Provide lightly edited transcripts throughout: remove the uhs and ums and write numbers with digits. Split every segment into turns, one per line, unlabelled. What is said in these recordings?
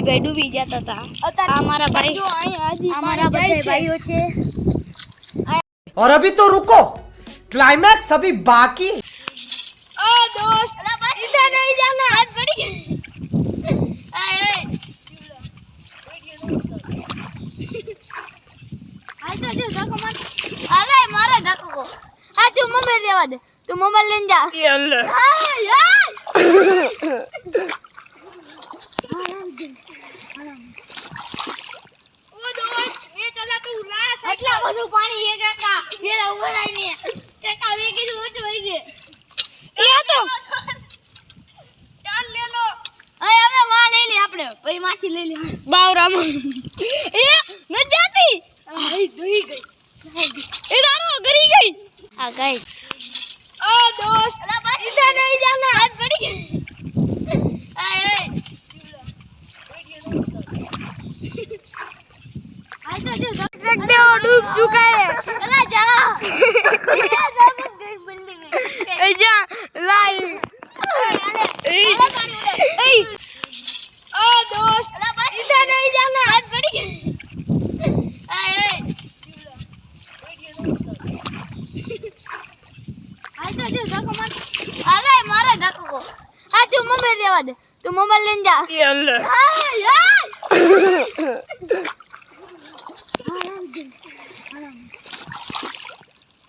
ભાઈ ડૂબી જતા હતા हमारा भाई हमारा भाइयों છે
और अभी तो रुको क्लाइमैक्स अभी बाकी
ओ दोस्त इधर नहीं जाना हाथ पड़ी हाल तो जो धक्को मार अरे मारा धक्को को आ तू मोबाइल देवा दे तू मोबाइल लेने जा ये अल्लाह यार ओ दोस्त ये चला तू रास એટલા બધું પાણી એ કાકા પેલા ઉભો રહીને કાકા રે કીધું ઓછ વઈ દે એ તો ચાલ લે લો અય હવે માં લઈ લે આપણે પછી માથી લઈ લે બાવરામ એ ન જાતી આઈ દોઈ ગઈ એ દારો ગરી ગઈ આ ગઈ ओ दोस्त इधर नहीं जाना हाथ पड़ी हाल तो जो सकते हो डूब चुका है चला जा ये जरूर देख बिल्डिंग है जा लाई ओ दोस्त इधर नहीं जाना हाथ पड़ी हाल तो जो धक्को मार अरे मारा धक्को को आ तू मोबाइल देवा दे तू मोबाइल लेने जा ये अल्लाह यार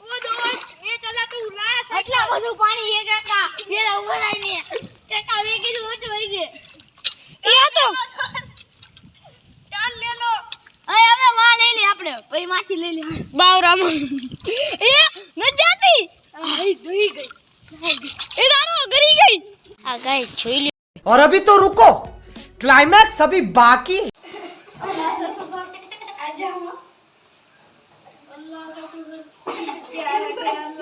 ओ दोस्त ये चला तू रास એટલા બધું પાણી એ કાકા પેલા ઉભો રહીને કાકા રે કીધું ઓછ વઈ દે એ તો ચાલ લે લો અય હવે માં લઈ લે આપણે પછી માથી લઈ લે બાવરામ એ ન જાતી आई दही गई ए दारो गरी गई आ गई જોઈ લે
और अभी तो रुको क्लाइमैक्स अभी बाकी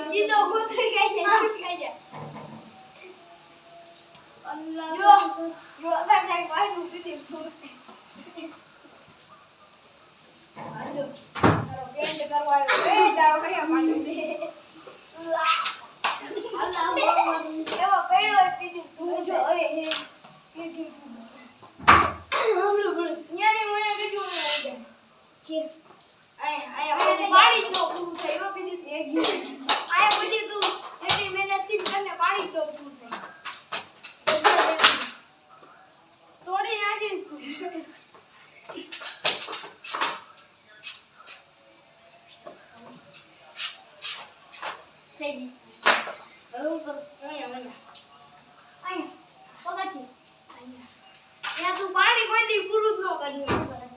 जी तो खुद से कैसे कैसे अल्लाह जो मैं भाई डूबी थी हेलो पेंट करवायो ए डारो करिया पानी में अल्लाह एवा पेड़ो पीती तू जो ए हम लोग यानी મને કીધું કે આયા પાણી તો પૂરું થયો પીતી એક આયા પછી તું એની મહેનત થી તને પાણી તો પૂરું થાય થોડી નાખીશ તું થઈ ગઈ હવે હું કરું અહીંયા પગથી અહીંયા તું પાણી કોઈ દી પૂરું જ ન કર્યું